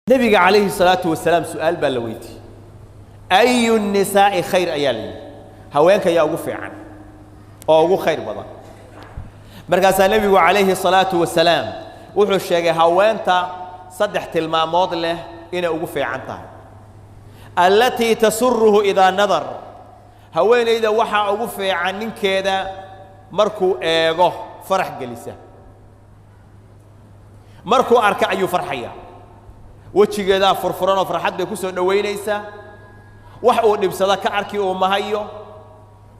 نبي عليه الصلاة والسلام سؤال بلويتي أي النساء خير أيالي هوانك يا أوقف عن أو خير بضا مركز النبي عليه الصلاة والسلام وحو الشيء هوانتا صدحت المامود له إن أوقف عنها التي تسره إذا نظر هوين إذا وحى أوقف عن كذا مركو إيغو فرح جلسة مركو أركع أيو فرحية وجهي فرفران وفرحات بكسر نوينيسا وحو نبسدا كأركي ومهيو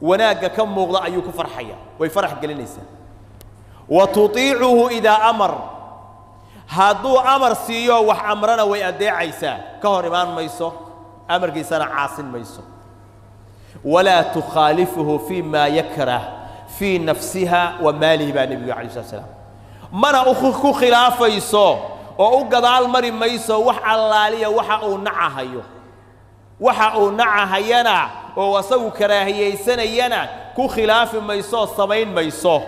وناقة كم مغضى أيو كفرحية ويفرح جلسة وتطيعه إذا أمر هادو أمر سيو وح أمرنا ويأدي عيسى كهرمان ميسو أمر جيسان عاصن ميسو ولا تخالفه فيما يكره في نفسها وماله بنبي عليه الصلاة والسلام مرة أخوك خلاف يسو وأقدر المري ميسو وح اللالية وح أونعهايو وح أونعهاينا ووسو كراهية سنة ينا كو خلاف ميسو صمين ميسو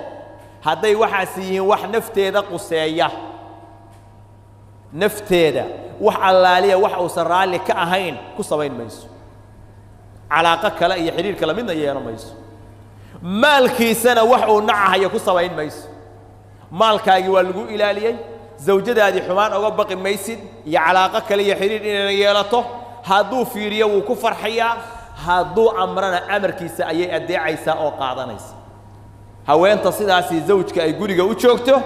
هذي وح سيه وح نفتي ذا قصية نفتيدا وح اللالية وح أسرالي كأهين كصبين ميسو علاقة كلا يحرير كلا منا يا ميسو مالكي سنة وح ونعها يا كصبين ميسو مالك يولجو إلى لي زوجة هذه حمان أو بقي ميسد يا علاقة كلا يحرير إن يلته هادو فيريا وكفر حيا هادو أمرنا أمر كيس أي أدي عيسى أو قاعدنيس هوين تصيد عسي زوجك أي جوري وتشوكته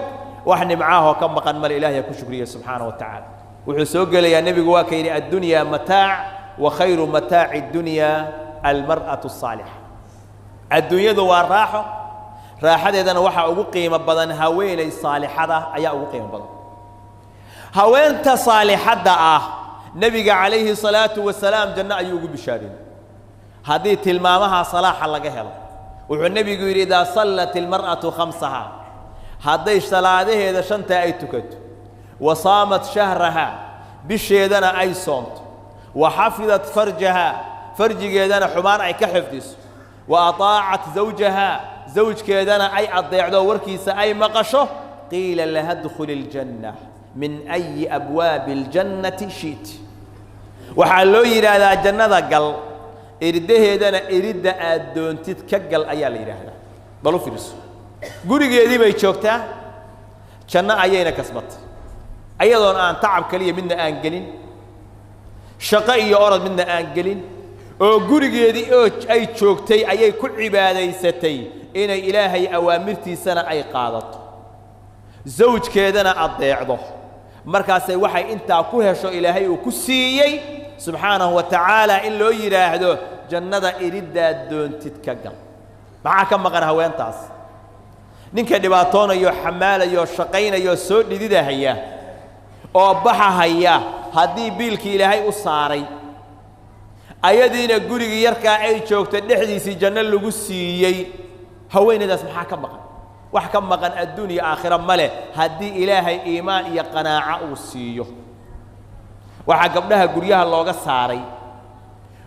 وإحنا معاه كم مقام مال إله يكون شكريا سبحانه وتعالى وحسوق لي يا نبي جواكيني الدنيا متاع وخير متاع الدنيا المرأة الصالحة الدنيا دوار راحة إذا وحى أبو قيمة بدن هوين صالحة أي أبو قيمة بدن هوين تصالحة نبي عليه الصلاة والسلام جنة أيوب بشارين هذه تلمامها صلاح الله جهل والنبي يقول إذا صلت المرأة خمسها هذا صلاته إذا شنت أي تكت وصامت شهرها بشيدنا أي صمت وحفظت فرج كيدنا حمار أي كحفظ وأطاعت زوجها زوج كيدنا أي أضيع دوركيس أي مقشه قيل لها ادخل الجنة من أي أبواب الجنة شئت وحلو إلى الجنة قال إرده دنا إرد أدون تتكجل أيال إرهنا بلو فيرس قولي جدي بيشوكته كنا أيينا كسبت أيضاً أن تعب كلية منا أنجلين شقي أرد منا أنجلين وقولي جدي أي شوكتي أي كل عبادة ستي إن إلهي أوامرتي سنة أي قادت زوج كذا أضيع ضح مركز وحي أنت أكوها شو إلهي وكسيي سبحانه وتعالى إلا يراهده جنة إرد دون تتكجل معك كم مقر هوين تاس ninka dhibaatoona iyo xamaala iyo shaqayna iyo soo dhidida haya oo baxa haya hadii biilki ilaahay u saaray ayadiina guriga yarka ay joogto dhexdiisii janno lagu siiyay haweenadaas maxaa ka maqan wax ka maqan adduunyo aakhira male hadii ilaahay iimaan iyo qanaaca uu siiyo waxa gabdhaha guryaha looga saaray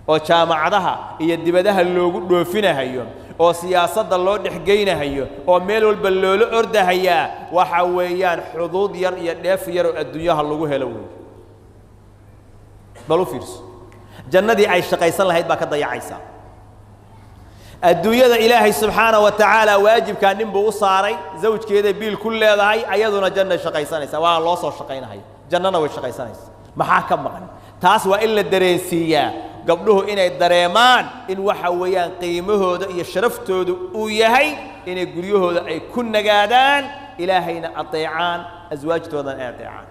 oo jaamacadaha iyo dibadaha loogu dhoofinayo oo siyaasadda loo dhixgeynayo oo meel walba loo ordahayaa waxa weeyaan xuduud yar iyo dheef yar oo adduunyaha lagu helo weey balu fiirso jannadii ay shaqaysan lahayd baa ka dayacaysa adduunyada ilaahay subhanahu wa ta'ala waajibka ninbu u saaray zawjkeeda biil ku leedahay ayaduna janna shaqaysanaysa waa loo soo shaqaynahay jannana way shaqaysanaysa maxaa ka maqan taas waa in la dareensiiyaa gabdhuhu inay dareemaan in waxa weeyaan qiimahooda iyo sharaftooda uu yahay inay guryahooda ay ku nagaadaan ilaahayna ateecaan azwaajtoodan ay ateecaan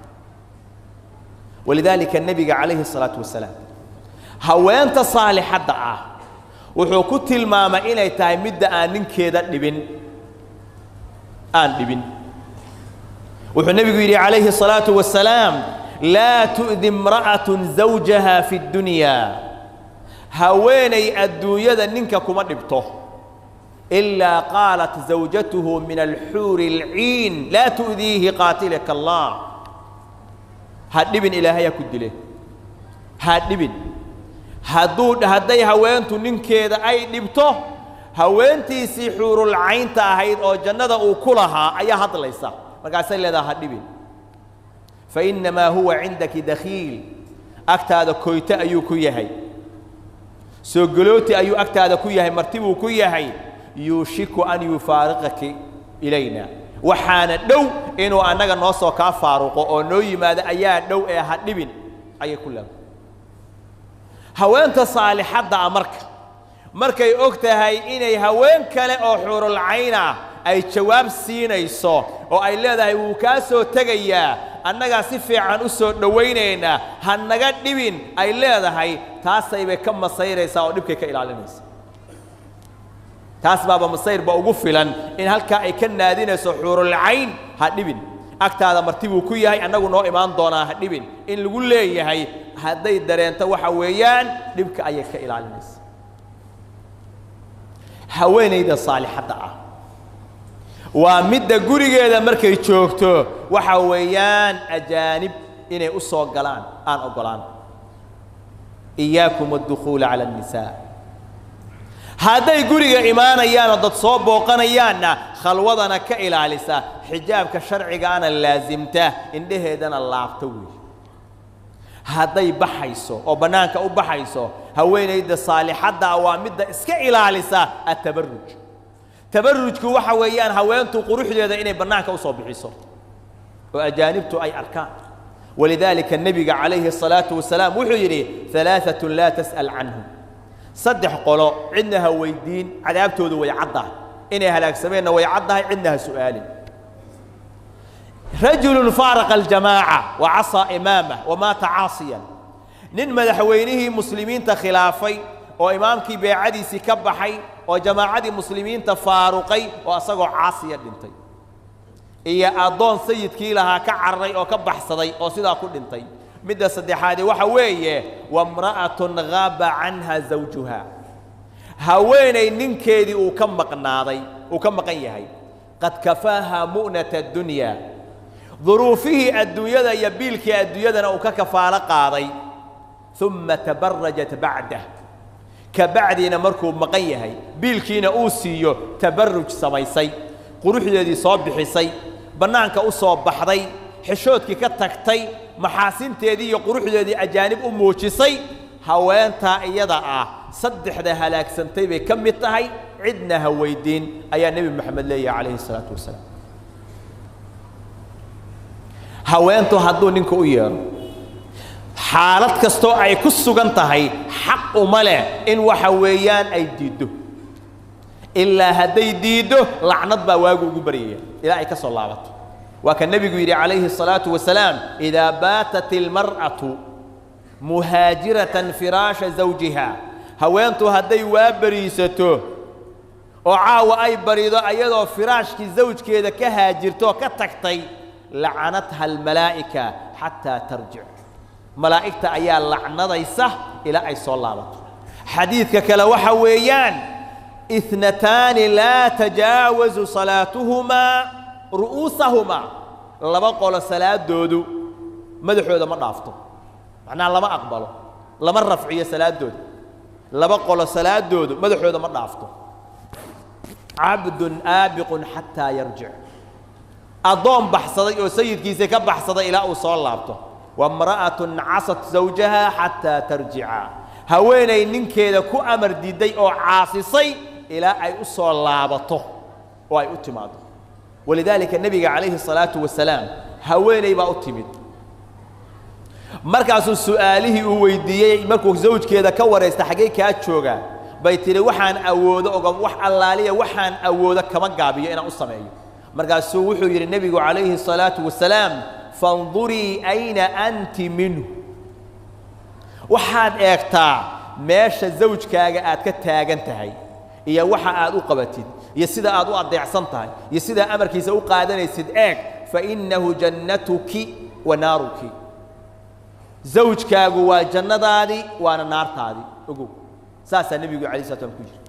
walidaalika nabiga calayhi salaatu wasalaam haweenta saalixadda ah wuxuu ku tilmaamay inay tahay midda aan ninkeeda dhibin wuxuu nabigu yidhi calayhi salaatu wasalaam لا تؤذي امرأة زوجها في الدنيا هويني الدنيا ننكا كما دبته إلا قالت زوجته من الحور العين لا تؤذيه قاتلك الله هادبن إلهي كدله هادبن هدود هدي هوينتو ننكا أي دبته هوينتي سحور العين تاهيد أو جنة أو كلها أي هذا ليس مقاسي لذا هادبن فإنما هو عندك دخيل أكتاد كويتا أيو كيهي سوغلوتي أيو أكتاد كيهي مرتبو كيهي يوشك أن يفارقك إلينا وحان دو إنو أنك نوصو كفارق أو نوي ماذا أيها دو إيها نبين أي كلها هوانت صالحة دا أمرك markay og tahay inay haween kale oo xurul cayna ay jawaab siinayso oo ay leedahay wuu ka soo tagayaa annaga si fiican u soo dhaweynayna hanaga dhibin ay leedahay taasay bay ka masayraysaa oo dhibkay ka ilaalinaysaa taas baaba masayr ba ugu filan in halka ay ka naadinayso xurul cayn ha dhibin agtaada martibuu ku yahay annagu noo imaan doonaa ha dhibin in lagu leeyahay hadday dareento waxa weeyaan dhibka ayay ka ilaalinaysaa haweenayda saalixada ah waa midda gurigeeda markay joogto waxa weeyaan ajaanib inay u soo galaan aan ogolaan iyaakum ad-dukhul ala an-nisaa hadday guriga imaanayaan dad soo booqanayaanna khalwadana ka ilaalisa xijaabka sharciga ana laazimta indheheedana laabta weey hadday baxayso oo banaanka u baxayso haweenayda saalixada waa midda iska ilaalisa at-tabarruj tabarrujku waxa weeyaan haweentu quruxdeeda inay banaanka u soo bixiso oo ajaanibtu ay arkaan ولذلك النبي عليه الصلاة والسلام وحيري ثلاثة لا تسأل عنهم صدح قولوا عندها ويدين عذابته ذو ويعضها إنها هلاك سمينا ويعضها عندها سؤال رجل فارق الجماعة وعصى إمامه ومات عاصيا نن مدحوينه مسلمين تخلافي وإمامك بيعدي سكبحي وجماعة مسلمين تفارقي وأصغوا عاصيا دنتي إيا أضون سيد كيلها كعري أو كبحصدي أو سيدا كل دنتي مدى صدحادي وحوية وامرأة غاب عنها زوجها هويني ننكيدي وكم مقناضي وكم مقيهي قد كفاها مؤنة الدنيا ظروفه الدنيا يبيلك الدنيا أو ككفالة قاضي ثم تبرجت بعده كبعدنا مركب مقيهي بيلكينا أوسيو تبرج سميسي قروح الذي صاب حسي بنانك أصاب بحري حشوتك كتكتي محاسن تيدي قروح الذي أجانب أموشسي هوان تائيضا صدح ده هلاك سنتي بكم التهي عدنا هويدين أي النبي محمد لي عليه الصلاة والسلام هوان تهدو ننكو إياه حالات كستو أي كسو جنتهي حق ملا إن وحويان أي ديدو إلا هدي ديدو لعنت بواجو جبرية إلى أي كسر لعبت وكان النبي يقول عليه الصلاة والسلام إذا باتت المرأة مهاجرة فراش زوجها هوانتو هدي وابريستو وعاو أي بريضة أيضا فراش كي زوج كذا كهاجرتو كتكتي لعنتها الملائكة حتى ترجع ملائكة أيال لعنة يسه إلى أي صلابة حديث كلا وحويان اثنتان لا تجاوز صلاتهما رؤوسهما لما قال صلاة دودو مدحو هذا ما ضافته معناه لما أقبله لما رفعية صلاة دودو لما قال صلاة دودو مدحو هذا ما ضافته عبد آبق حتى يرجع أضم بحصدي وسيد كيسك بحصدي إلى أوصال لابته وامرأة عصت زوجها حتى ترجع هويني ننكيدا كو أمر ديدي أو عاصصي إلى أي أصول لابطه وأي أتماده ولذلك النبي عليه الصلاة والسلام هويني با أتمد مركز سؤاله ويديي مركو زوج كيدا كور يستحقي كاتشوغا بيتري وحان أودا أو وح اللالية وحان أودا كما قابية أنا أصمعي مركز سوحو يري النبي عليه الصلاة والسلام فانظري أين أنت منه وحاد إيقتا ماشا زوج كاغا آد كتاغنتهي إيا وحا آد أقبتين يسيدا آد أضيعسنتهي يسيدا أمرك يسأو قادنا يسيد إيق فإنه جنتك ونارك زوج كاغو وجنة دادي وانا نار تادي أقول ساسا النبي عليه الصلاة والسلام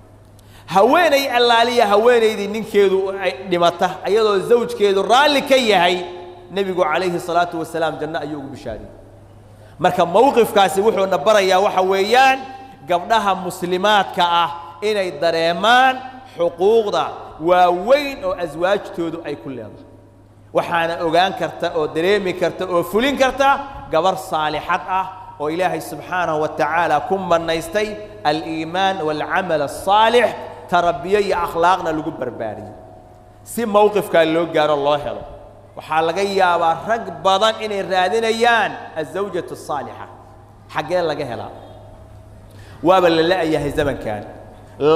هويني اللالية هويني دي ننكيدو دمته أيضا زوج كيدو رالي كيهي نبي عليه الصلاة والسلام جنة أيوب بشاري مركب موقف كاسي وحو نبريا وحويان قبلها مسلمات كأه إني دريمان حقوق دا ووين أو أزواج تودو أي كل هذا waxaana ogaan karta oo dareemi karta oo fulin karta gabar saalixad ah oo ilaahay subxaanahu wa tacaala ku manaystay al-iimaan wal-camal as-saalix tarbiya iyo akhlaaqna lagu barbaariyey si mowqifkaa loo gaaro loo helo waxaa laga yaabaa rag badan inay raadinayaan azawjatu asaalixa xaggee laga helaa waaba la la'yahay zamankan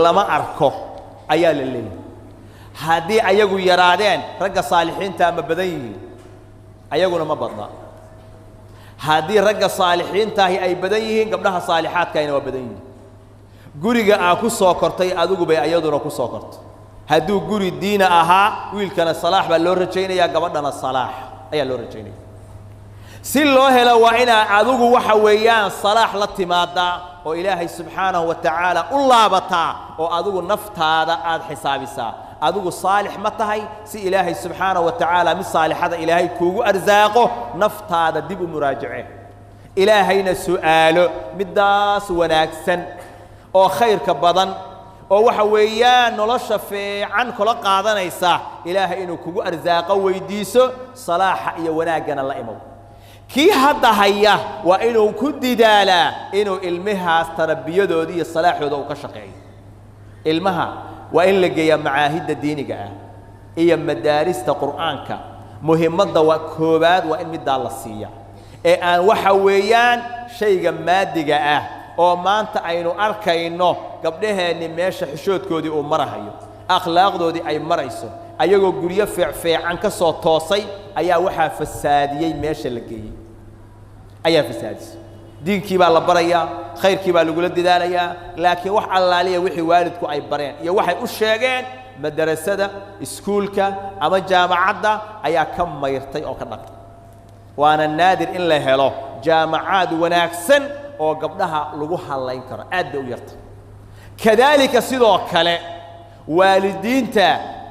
lama arko ayaa la leeyahay haddii ayagu yaraadeen ragga saalixiinta ma badan yihiin ayaguna ma badna haddii ragga saalixiintaahi ay badan yihiin gabdhaha saalixaadkaayna waa badan yihiin guriga aa ku soo kortay adigu bay ayaduna ku soo kortay hadduu guri diina ahaa wiilkana salaax baa loo rajaynayaa gabadhana salaax ayaa loo rajaynaya si loo helo waa inaa adigu waxa weeyaan salaax la timaadaa oo ilaahay subxaanahu wa tacaala u laabataa oo adigu naftaada aad xisaabisaa adigu saalix ma tahay si ilaahay subxaanahu wa tacaala mid saalixada ilaahay kuugu arsaaqo naftaada dib u muraajace ilaahayna su'aalo middaas wanaagsan oo khayrka badan oo waxa weeyaan nolosha fiican kula qaadanaysa ilaahay inuu kugu arsaaqo weydiiso salaaxa iyo wanaaggana la imow kii hadda haya waa inuu ku didaalaa inuu ilmahaas tarbiyadooda iyo salaaxooda uu ka shaqeeyo ilmaha waa in la geeyaa macaahidda diiniga ah iyo madaarista qur'aanka muhiimadda waa koobaad waa in middaa la siiya ee aan waxa weeyaan shayga maadiga ah oo maanta aynu arkayno gabdhaheenni meesha xishoodkoodii uu marahayo akhlaaqdoodii ay marayso ayagoo guryo fiican ka soo toosay ayaa waxaa fasaadiyey meesha la geeyey ayaa fasaadisay diinkii baa la barayaa khayrkii baa lagula dadaalayaa laakiin wax allaaliya wixii waalidku ay bareen iyo waxay u sheegeen madarasada iskuulka ama jaamacadda ayaa ka mayrtay oo ka dhaqtay waana naadir in la helo jaamacaad wanaagsan oo gabdhaha lagu halayn karo aad bay u yartay kadaalika sidoo kale waalidiinta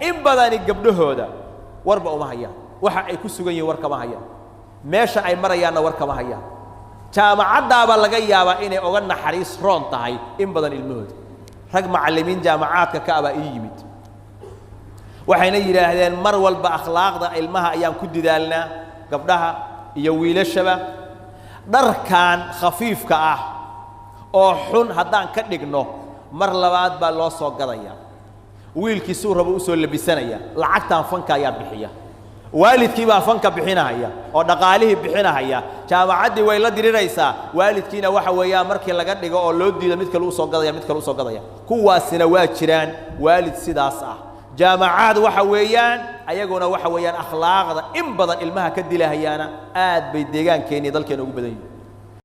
in badani gabdhahooda warba uma hayaan waxa ay ku sugan yihiin war kama hayaan meesha ay marayaanna war kama hayaan jaamacaddaaba laga yaabaa inay oga naxariis roon tahay in badan ilmahooda rag macallimiin jaamacaadka ka abaa ii yimid waxayna yidhaahdeen mar walba akhlaaqda ilmaha ayaan ku didaalnaa gabdhaha iyo wiilashaba dharkan khafiifka ah oo xun haddaan ka dhigno mar labaad baa loo soo gadayaa wiilkii suu rabo u soo labisanaya lacagtan fanka ayaa bixiya waalidkii baa fanka bixinahaya oo dhaqaalihii bixinahaya jaamacaddii way la diriraysaa waalidkiina waxa weeyaan markii laga dhigo oo loo diido mid kale u soo gadaya kuwaasina waa jiraan waalid sidaas ah jaamacaad waxa weeyaan ayaguna waxa weeyaan akhlaaqda in badan ilmaha ka dilahayaana aad bay deegaankeenii dalkeena ugu badan yihiin